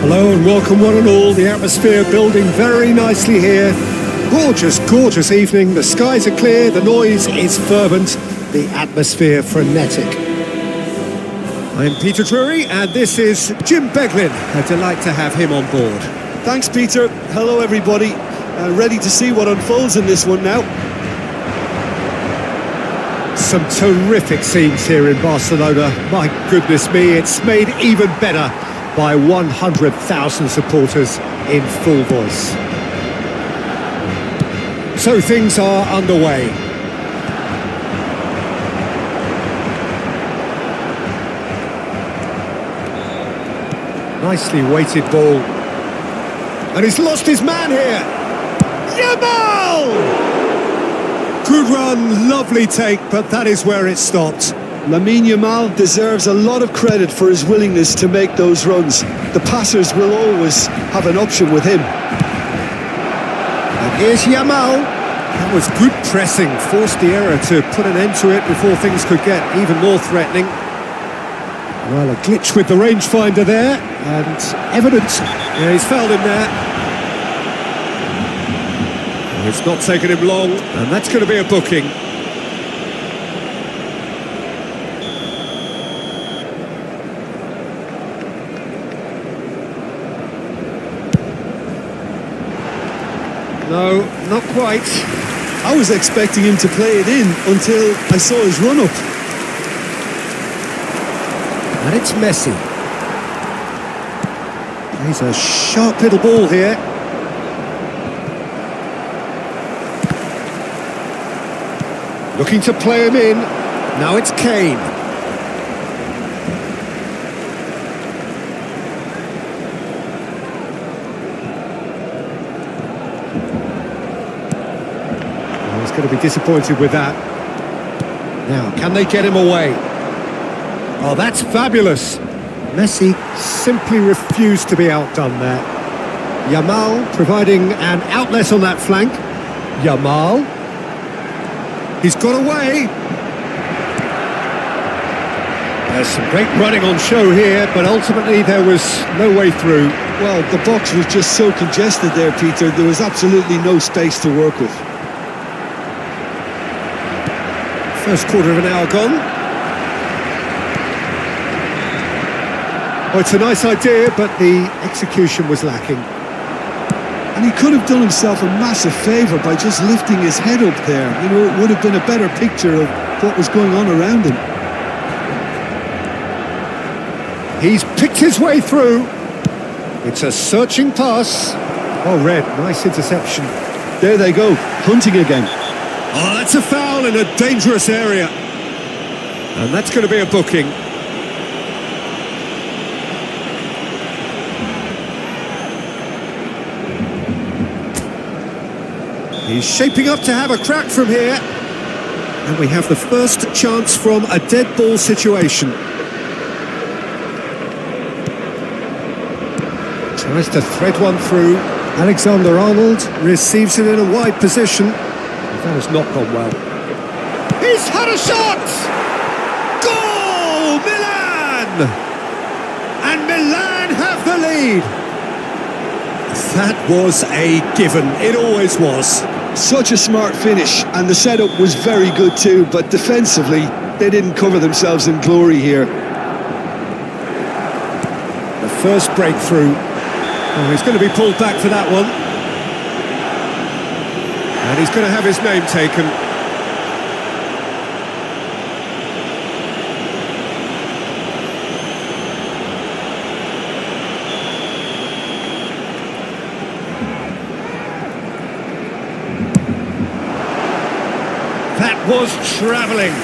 Hello and welcome one and all. The atmosphere building very nicely here. Gorgeous, gorgeous evening. The skies are clear, the noise is fervent, the atmosphere frenetic. I'm Peter Drury and this is Jim Beglin. A delight to have him on board. Thanks, Peter. Hello, everybody. Ready to see what unfolds in this one now. Some terrific scenes here in Barcelona. My goodness me, it's made even better by 100,000 supporters in full voice. So things are underway. Nicely weighted ball. And he's lost his man here. Yamal! Good run, lovely take, but that is where it stopped. Lamine Yamal deserves a lot of credit for his willingness to make those runs. The passers will always have an option with him. And here's Yamal. That was good pressing, forced the error to put an end to it before things could get even more threatening. Well, a glitch with the rangefinder there, and evidence. Yeah, he's fouled him there. It's not taken him long, and that's going to be a booking. No, not quite. I was expecting him to play it in until I saw his run-up. And it's Messi. He's a sharp little ball here. Looking to play him in. Now it's Kane. Oh, he's going to be disappointed with that. Now, can they get him away? Oh, that's fabulous. Messi simply refused to be outdone there. Yamal providing an outlet on that flank. Yamal. He's got away. There's some great running on show here, but ultimately there was no way through. Well, the box was just so congested there, Peter. There was absolutely no space to work with. First quarter of an hour gone. Oh, it's a nice idea, but the execution was lacking. And he could have done himself a massive favour by just lifting his head up there. You know, it would have been a better picture of what was going on around him. He's picked his way through. It's a searching pass. Oh, Red, nice interception. There they go, hunting again. Oh, that's a foul in a dangerous area. And that's going to be a booking. He's shaping up to have a crack from here. And we have the first chance from a dead ball situation. Tries to thread one through. Alexander-Arnold receives it in a wide position. That has not gone well. He's had a shot! Goal! Milan! And Milan have the lead. That was a given. It always was. Such a smart finish, and the setup was very good too, but defensively, they didn't cover themselves in glory here. The first breakthrough. Oh, he's going to be pulled back for that one. And he's going to have his name taken. That was travelling.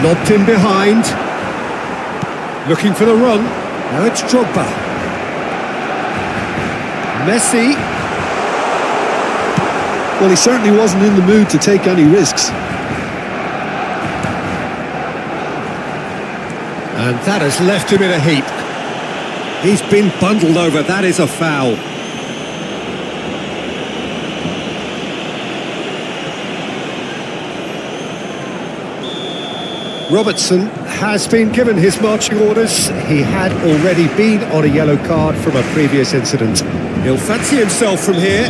Lobbed in behind. Looking for the run. Now it's Drogba. Messi. Well, he certainly wasn't in the mood to take any risks. And that has left him in a heap. He's been bundled over. That is a foul. Robertson has been given his marching orders. He had already been on a yellow card from a previous incident. He'll fancy himself from here.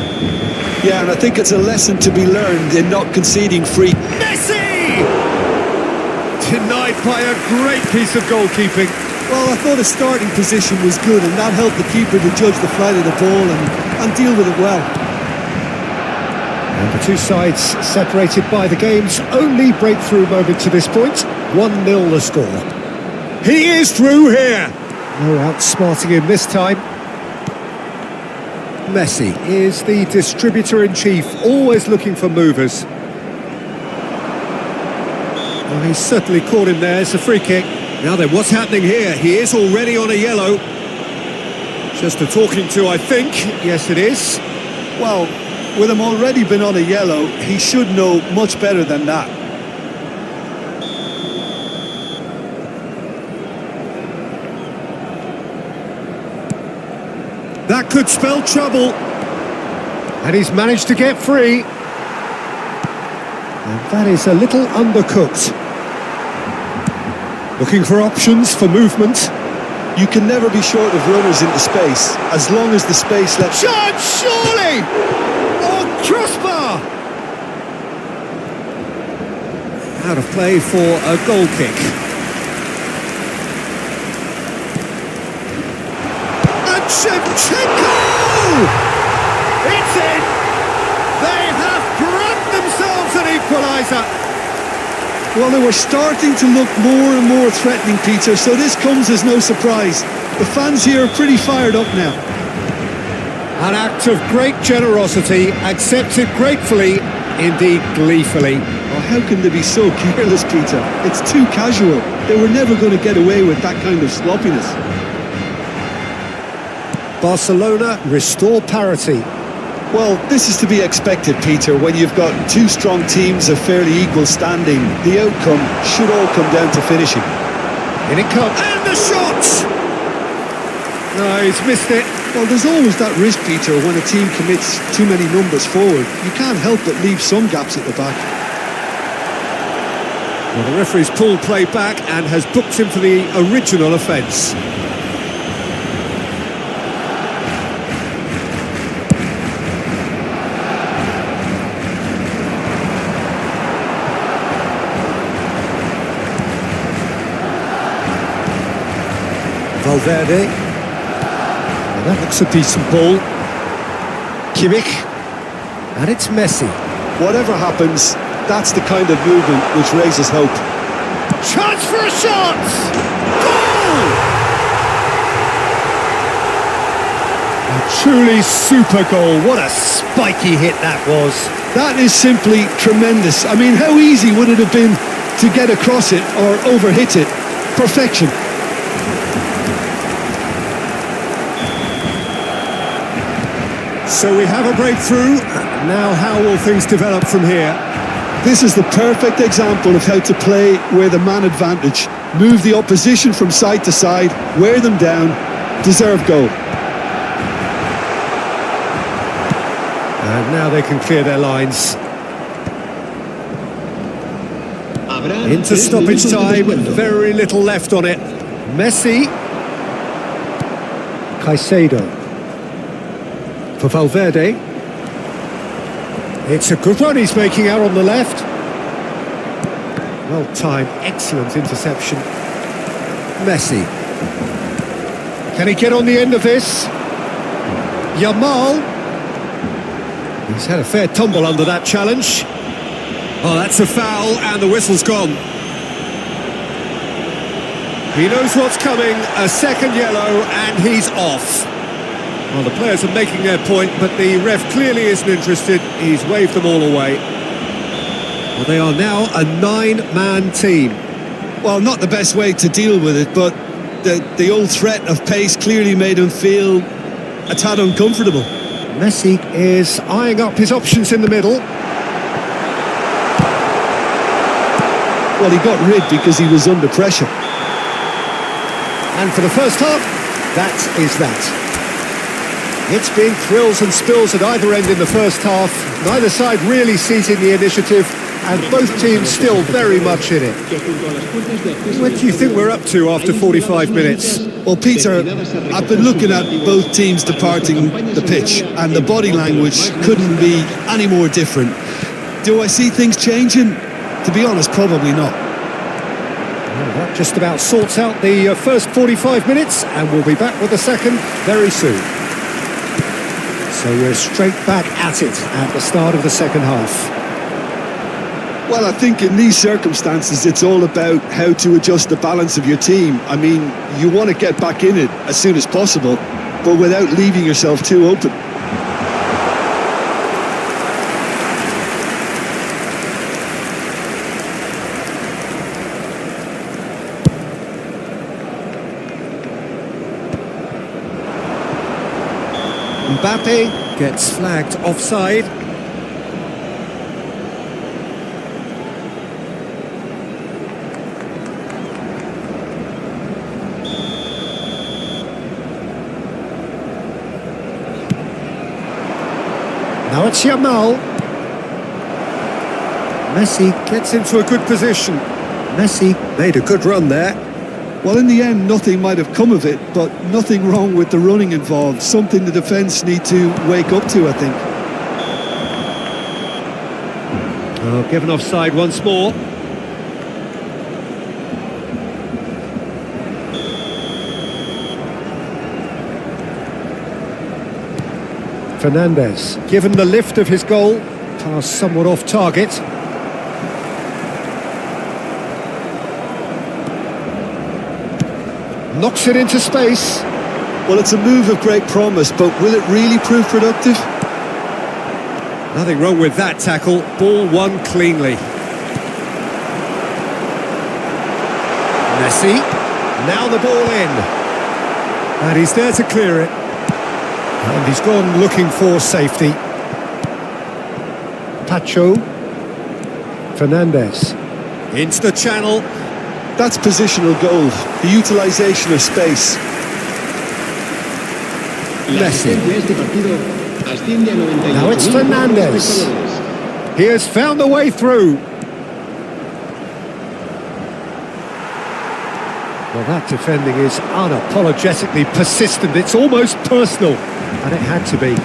Yeah, and I think it's a lesson to be learned in not conceding free. Messi! Denied by a great piece of goalkeeping. Well, I thought his starting position was good, and that helped the keeper to judge the flight of the ball and deal with it well. And the two sides separated by the game's only breakthrough moment to this point. 1-0 the score. He is through here. No outsmarting him this time. Messi is the distributor-in-chief, always looking for movers. Well, he's certainly caught him there. It's a free kick. Now then, what's happening here? He is already on a yellow. Just a talking to, I think. Yes, it is. Well, with him already been on a yellow, he should know much better than that. That could spell trouble. And he's managed to get free. And that is a little undercooked. Looking for options for movement. You can never be short of runners into space, as long as the space lets... Shot, surely! Oh, crossbar! Out of play for a goal kick. And Shevchenko! It's in! They have grabbed themselves an equaliser! Well, they were starting to look more and more threatening, Peter, so this comes as no surprise. The fans here are pretty fired up now. An act of great generosity, accepted gratefully, indeed gleefully. Oh, how can they be so careless, Peter? It's too casual. They were never going to get away with that kind of sloppiness. Barcelona restore parity. Well, this is to be expected, Peter. When you've got two strong teams of fairly equal standing, the outcome should all come down to finishing. In it comes, and the shot! No, he's missed it. Well, there's always that risk, Peter, when a team commits too many numbers forward. You can't help but leave some gaps at the back. Well, the referee's pulled play back and has booked him for the original offence. Valverde. Well, that looks a decent ball. Kimmich. And it's Messi. Whatever happens, that's the kind of movement which raises hope. Chance for a shot! Goal! A truly super goal. What a spiky hit that was. That is simply tremendous. I mean, how easy would it have been to get across it or overhit it? Perfection. So we have a breakthrough. Now how will things develop from here? This is the perfect example of how to play with a man advantage. Move the opposition from side to side, wear them down, deserve goal. And now they can clear their lines. Into stoppage time, very little left on it. Messi. Caicedo. For Valverde. It's a good run he's making out on the left. Well timed, excellent interception. Messi. Can he get on the end of this? Yamal. He's had a fair tumble under that challenge. Oh, that's a foul and the whistle's gone. He knows what's coming, a second yellow and he's off. Well, the players are making their point, but the ref clearly isn't interested. He's waved them all away. Well, they are now a 9-man team. Well, not the best way to deal with it, but the old threat of pace clearly made him feel a tad uncomfortable. Messi is eyeing up his options in the middle. Well, he got rid because he was under pressure. And for the first half, that is that. It's been thrills and spills at either end in the first half. Neither side really seizing the initiative. and both teams still very much in it. What do you think we're up to after 45 minutes? Well, Peter, I've been looking at both teams departing the pitch, and the body language couldn't be any more different. Do I see things changing? To be honest, probably not. Well, that just about sorts out the first 45 minutes, and we'll be back with the second very soon. So we're straight back at it at the start of the second half. Well, I think in these circumstances, it's all about how to adjust the balance of your team. I mean, you want to get back in it as soon as possible, but without leaving yourself too open. Mbappe gets flagged offside. Now it's Yamal. Messi gets into a good position. Messi made a good run there. Well, in the end, nothing might have come of it, but nothing wrong with the running involved. Something the defence need to wake up to, I think. Oh, given offside once more. Fernandes, given the lift of his goal, pass somewhat off target. Knocks it into space. Well, it's a move of great promise, but will it really prove productive? Nothing wrong with that tackle. Ball won cleanly. Messi. Now the ball in. And he's there to clear it. And he's gone looking for safety. Pacho. Fernandes. Into the channel. That's positional goal, the utilisation of space. Messi. Now it's Fernandes. He has found a way through. Well, that defending is unapologetically persistent. It's almost personal, and it had to be.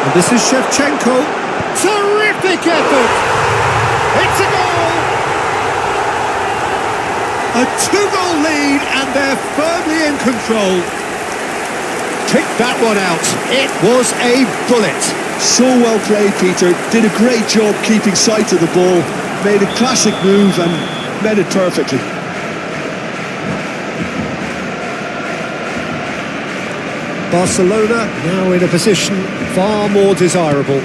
And this is Shevchenko. Terrific effort! It's a goal! A two-goal lead, and they're firmly in control. Kick that one out. It was a bullet. So well played, Peter. Did a great job keeping sight of the ball. Made a classic move and met it perfectly. Barcelona now in a position far more desirable.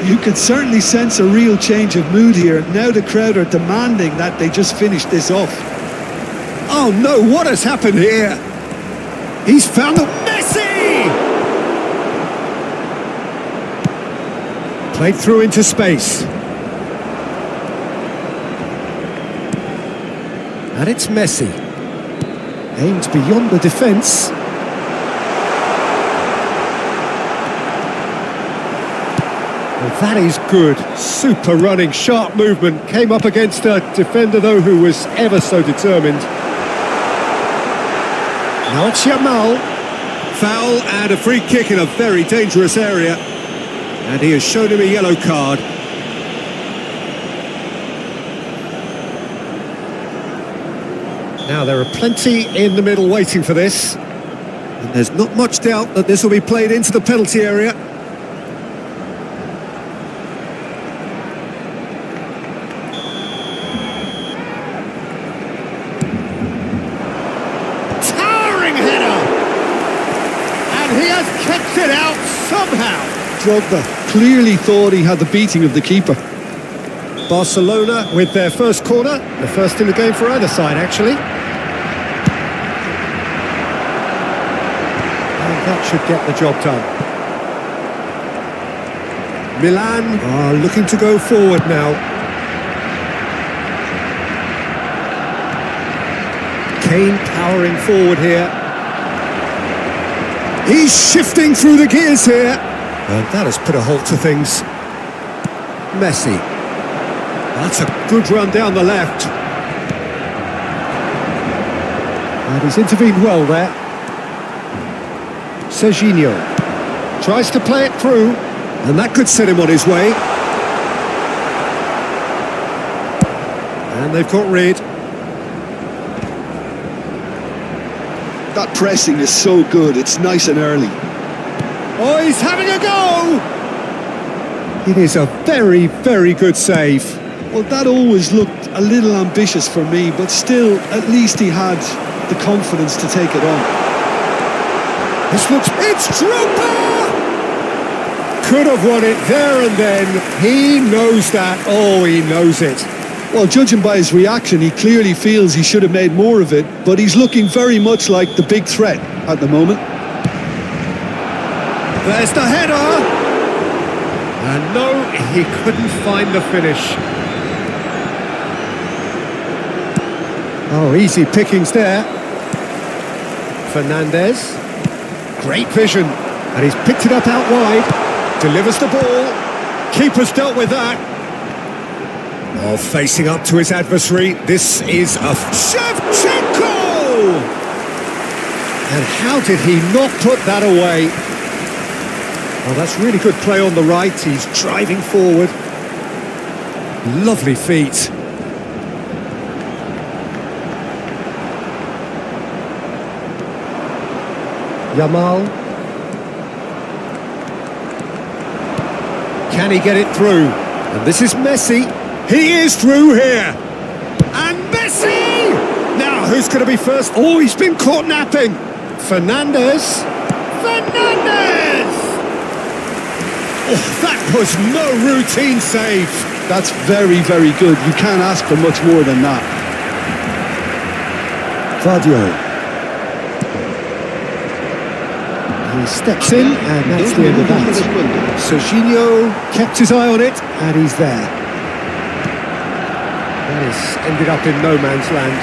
You can certainly sense a real change of mood here. Now the crowd are demanding that they just finish this off. Oh no, what has happened here? He's found the Messi! Played through into space. And it's Messi. Aims beyond the defence. Well, that is good. Super running, sharp movement. Came up against a defender, though, who was ever so determined. Now it's Yamal. Foul and a free kick in a very dangerous area. And he has shown him a yellow card. Now there are plenty in the middle waiting for this. And there's not much doubt that this will be played into the penalty area. Kept it out somehow. Drogba clearly thought he had the beating of the keeper. Barcelona with their first corner, the first in the game for either side, actually. And that should get the job done. Milan are looking to go forward now. Kane powering forward here. He's shifting through the gears here. And that has put a halt to things. Messi. That's a good run down the left. And he's intervened well there. Serginho tries to play it through, and that could set him on his way. And they've got rid. That pressing is so good, it's nice and early. Oh, he's having a go! It is a very, very good save. Well, that always looked a little ambitious for me, but still, at least he had the confidence to take it on. This looks... It's Drogba! Could have won it there and then. He knows that. Oh, he knows it. Well, judging by his reaction, he clearly feels he should have made more of it, but he's looking very much like the big threat at the moment. There's the header! And no, he couldn't find the finish. Oh, easy pickings there. Fernandez. Great vision. And he's picked it up out wide. Delivers the ball. Keeper's dealt with that. Oh, facing up to his adversary. This is a Shevchenko! And how did he not put that away? Oh, that's really good play on the right. He's driving forward. Lovely feet. Yamal. Can he get it through? And this is Messi. He is through here. And Messi! Now, who's going to be first? Oh, he's been caught napping. Fernandez. Fernandez! Oh, that was no routine save. That's very, very good. You can't ask for much more than that. Vardio. He steps in, and that's the end of that. Serginho kept his eye on it, and he's there. That has ended up in no man's land.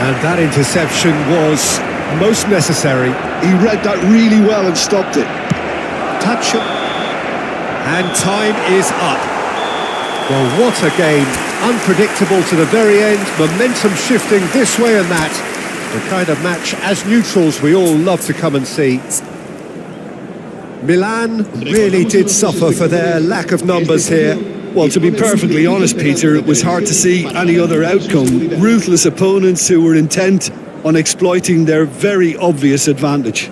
And that interception was most necessary. He read that really well and stopped it. Touch. And time is up. Well, what a game. Unpredictable to the very end. Momentum shifting this way and that. The kind of match, as neutrals, we all love to come and see. Milan really did suffer for their lack of numbers here. Well, to be perfectly honest, Peter, it was hard to see any other outcome. Ruthless opponents who were intent on exploiting their very obvious advantage.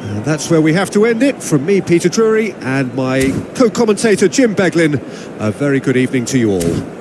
And that's where we have to end it. From me, Peter Drury, and my co-commentator, Jim Beglin. A very good evening to you all.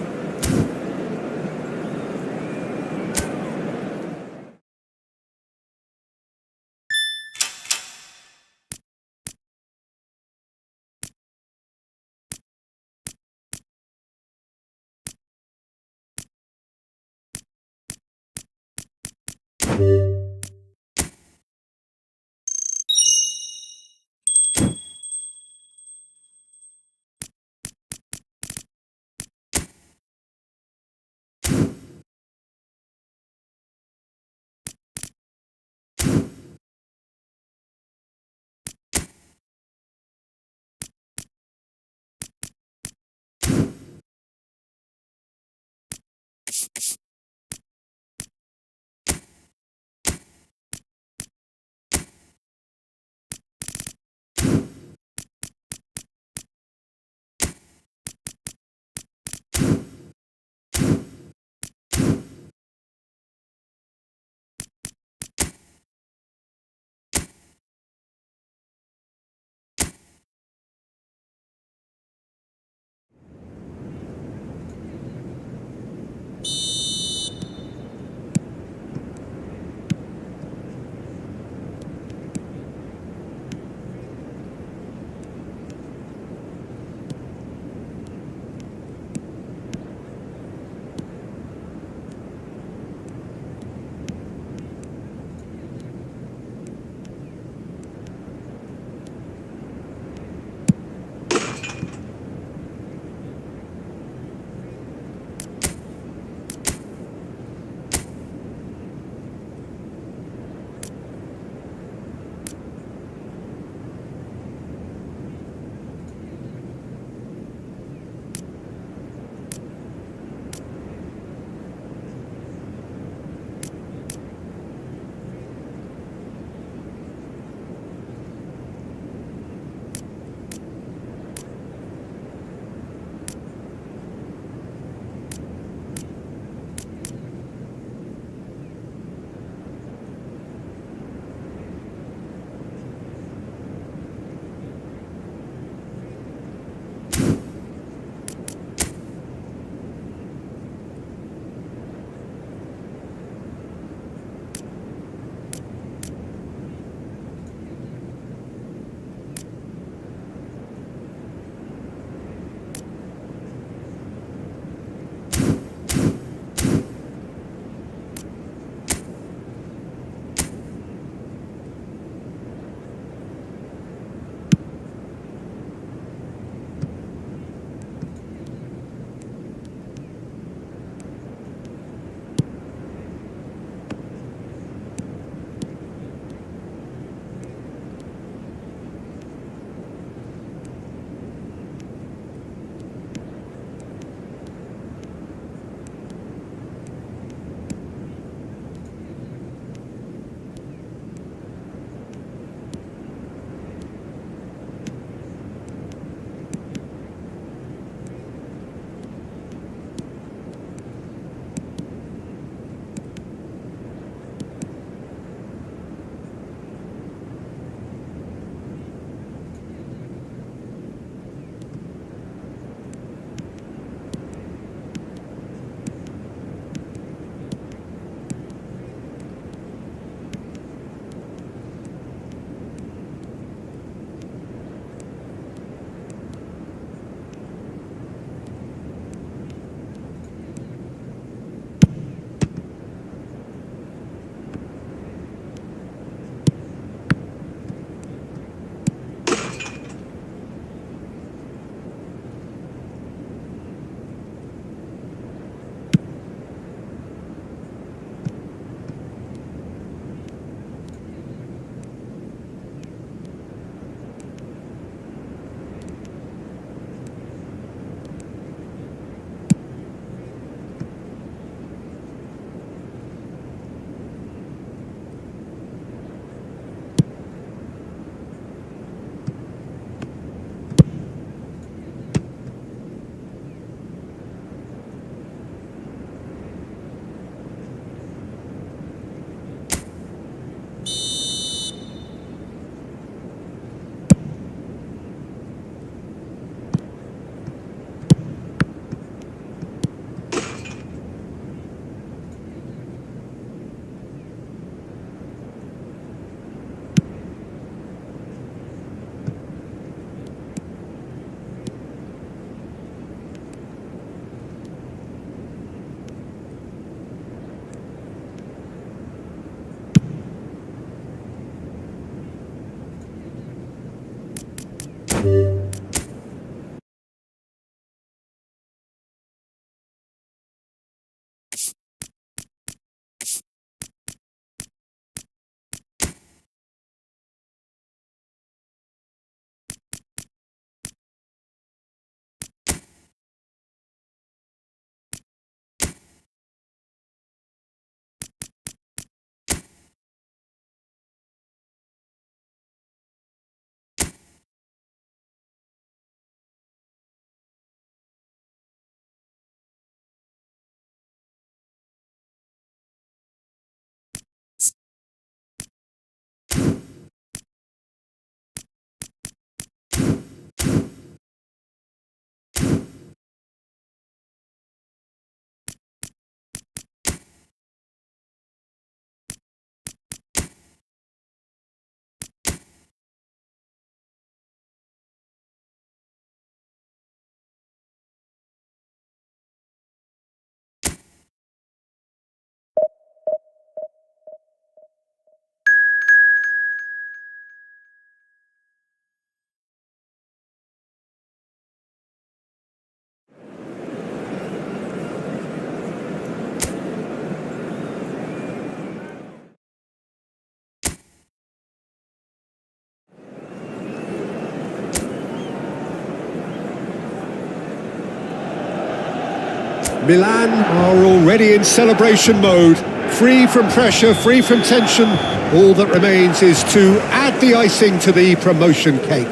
Milan are already in celebration mode. Free from pressure, free from tension. All that remains is to add the icing to the promotion cake.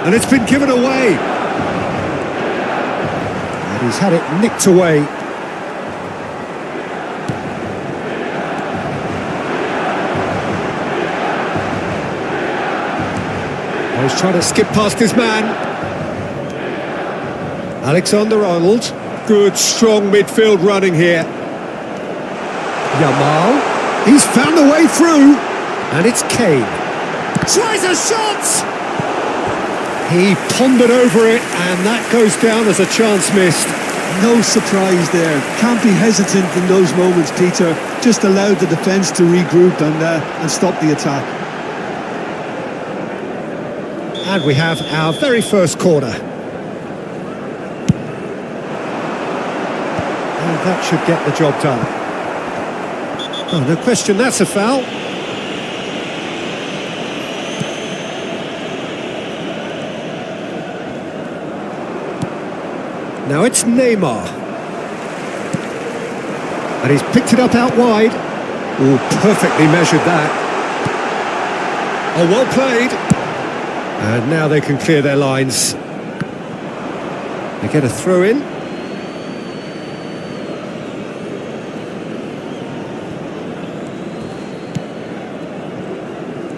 And it's been given away. And he's had it nicked away. He's trying to skip past his man. Alexander-Arnold. Good, strong midfield running here. Yamal. He's found the way through. And it's Kane. Tries a shot! He pondered over it, and that goes down as a chance missed. No surprise there. Can't be hesitant in those moments, Peter. Just allowed the defence to regroup and stop the attack. And we have our very first corner. And that should get the job done. Oh, no question, that's a foul. Now it's Neymar. And he's picked it up out wide. Oh, perfectly measured that. Oh, well played. And now they can clear their lines. They get a throw in.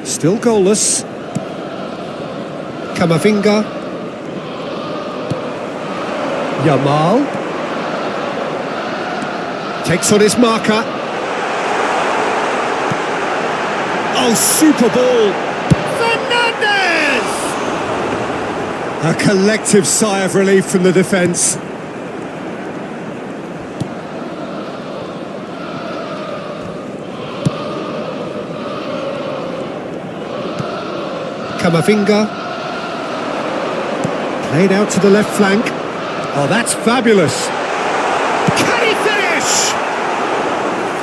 Still goalless. Camavinga. Yamal. Takes on his marker. Oh, super ball. Fernandez! A collective sigh of relief from the defence. Camavinga. Played out to the left flank. Oh, that's fabulous. Can he finish?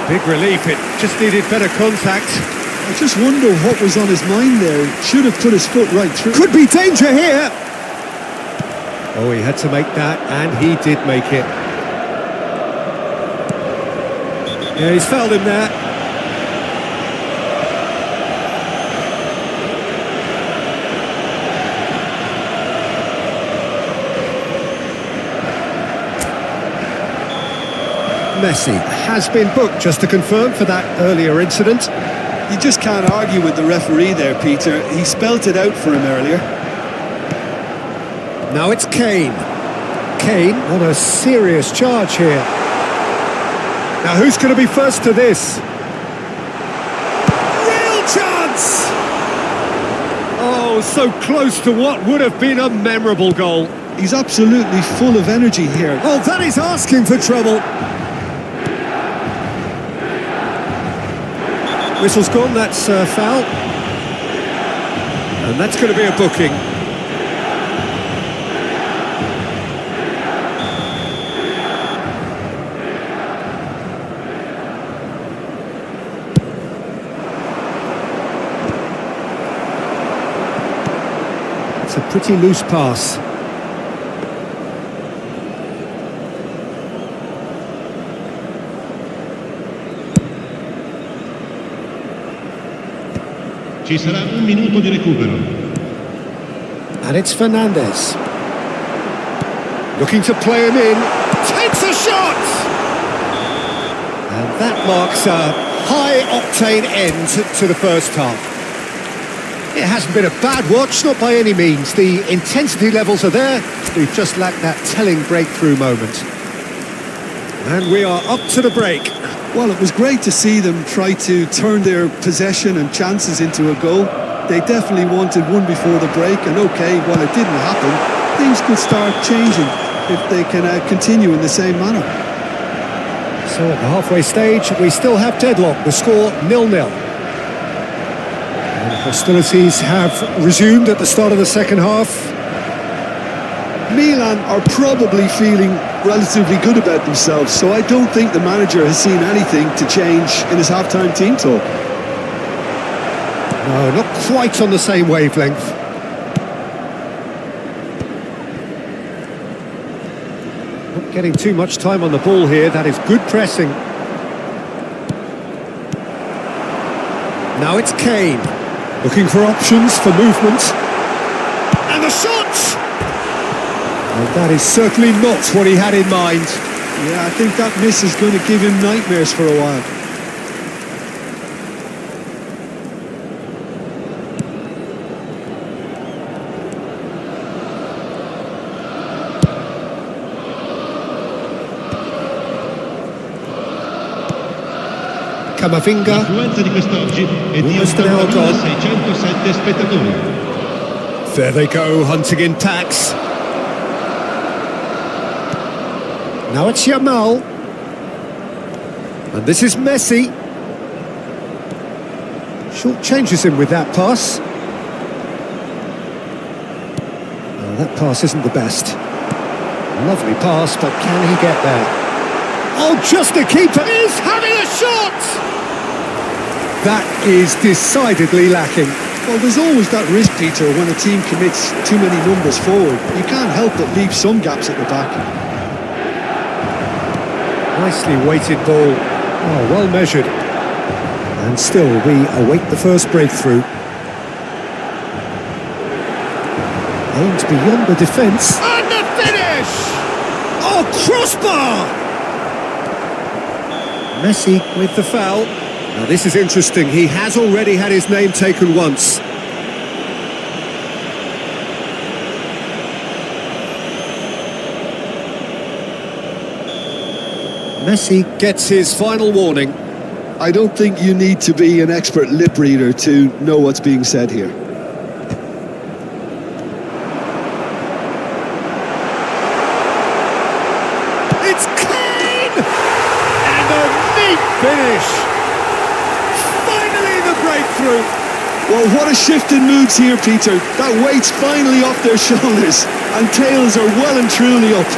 Big relief, it just needed better contact. I just wonder what was on his mind there. Should have put his foot right through. Could be danger here. Oh, he had to make that, and he did make it. Yeah, he's fouled him there. Messi has been booked, just to confirm, for that earlier incident. You just can't argue with the referee there, Peter. He spelt it out for him earlier. Now it's Kane. Kane on a serious charge here. Now who's going to be first to this? Real chance! Oh, so close to what would have been a memorable goal. He's absolutely full of energy here. Oh, that is asking for trouble. Whistle's gone, that's foul. And that's going to be a booking. It's a pretty loose pass. Ci sarà un minuto di recupero. And it's Fernandez. Looking to play him in. Takes a shot! And that marks a high-octane end to the first half. It hasn't been a bad watch, not by any means. The intensity levels are there. We've just lacked that telling breakthrough moment. And we are up to the break. Well, it was great to see them try to turn their possession and chances into a goal. They definitely wanted one before the break, and okay, while it didn't happen, things could start changing if they can continue in the same manner. So at the halfway stage, we still have deadlock. The score 0-0. And hostilities have resumed at the start of the second half. Milan are probably feeling relatively good about themselves, so I don't think the manager has seen anything to change in his half-time team talk. No, not quite on the same wavelength. getting too much time on the ball here. That is good pressing. Now it's Kane, looking for options for movement. And the shot! And that is certainly not what he had in mind. Yeah, I think that miss is going to give him nightmares for a while. Camavinga. L'affluenza di quest'oggi è di Almost an hour gone. 607 spettatori. There they go, hunting in tacks. Now it's Yamal. And this is Messi. Short changes him with that pass. Oh, that pass isn't the best. Lovely pass, but can he get there? Oh, just the keeper is having a shot! That is decidedly lacking. Well, there's always that risk, Peter, when a team commits too many numbers forward. You can't help but leave some gaps at the back. Nicely weighted ball. Oh, well measured. And still, we await the first breakthrough. Aimed beyond the defence. And the finish! Oh, crossbar! Messi with the foul. Now this is interesting. He has already had his name taken once. Messi gets his final warning. I don't think you need to be an expert lip reader to know what's being said here. It's Kane! And a neat finish! Finally the breakthrough! Well, what a shift in moods here, Peter. That weight's finally off their shoulders, and tails are well and truly up.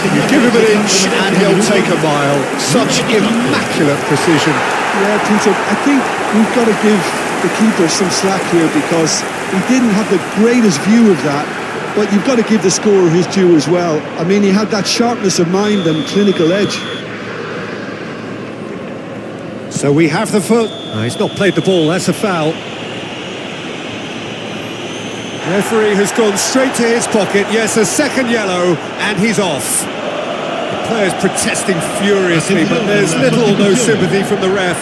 You give him an inch and he'll take a mile. Such immaculate precision. Yeah, Peter, I think we've got to give the keeper some slack here because he didn't have the greatest view of that, but you've got to give the scorer his due as well. I mean, he had that sharpness of mind and clinical edge. So we have the foot. No, he's not played the ball, that's a foul. Referee has gone straight to his pocket. Yes, a second yellow, and he's off. The players protesting furiously, but there's little or no sympathy from the ref.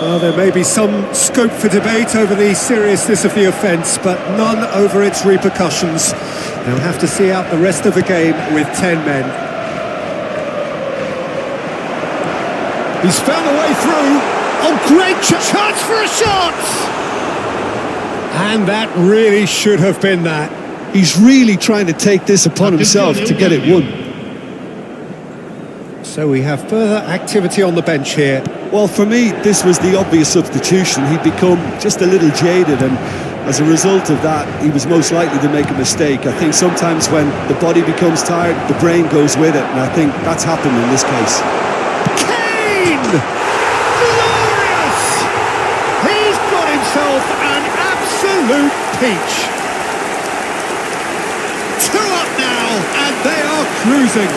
Well, there may be some scope for debate over the seriousness of the offence, but none over its repercussions. They'll have to see out the rest of the game with 10 men. He's found a way through. Oh, great chance for a shot! And that really should have been that. He's really trying to take this upon himself to get it won. So we have further activity on the bench here. Well, for me, this was the obvious substitution. He'd become just a little jaded, and as a result of that, he was most likely to make a mistake. I think sometimes when the body becomes tired, the brain goes with it, and I think that's happened in this case. Kane! Glorious! He's got himself an absolute peach. 2 up now, and they are cruising.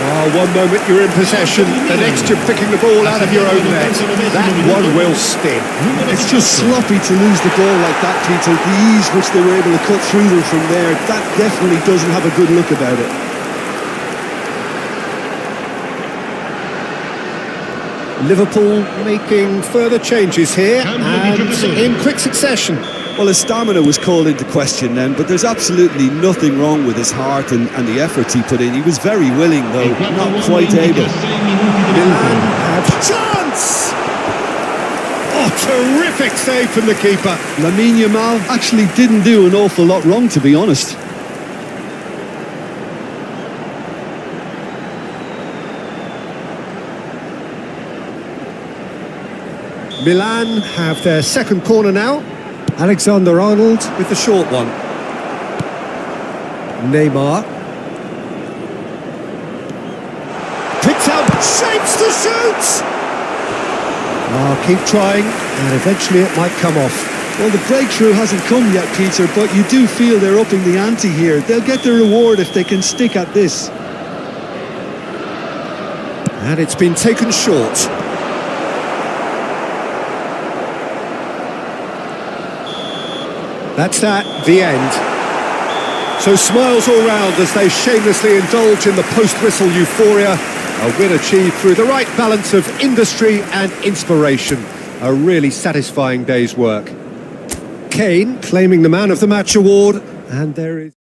Oh, one moment you're in possession, the next you're picking the ball out of your own net. That one will sting. It's just sloppy to lose the ball like that, Peter. The ease which they were able to cut through them from there, that definitely doesn't have a good look about it. Liverpool making further changes here, and in quick succession. Well, his stamina was called into question then, but there's absolutely nothing wrong with his heart and the efforts he put in. He was very willing, though, not quite able. Milan have chance! Oh, terrific save from the keeper. Lamine Yamal actually didn't do an awful lot wrong, to be honest. Milan have their second corner now. Alexander-Arnold with the short one. Neymar. Picks out, shapes to shoot! Oh, keep trying, and eventually it might come off. Well, the breakthrough hasn't come yet, Peter, but you do feel they're upping the ante here. They'll get the reward if they can stick at this. And it's been taken short. That's the end. So smiles all round as they shamelessly indulge in the post-whistle euphoria. A win achieved through the right balance of industry and inspiration. A really satisfying day's work. Kane claiming the Man of the Match award, and there is...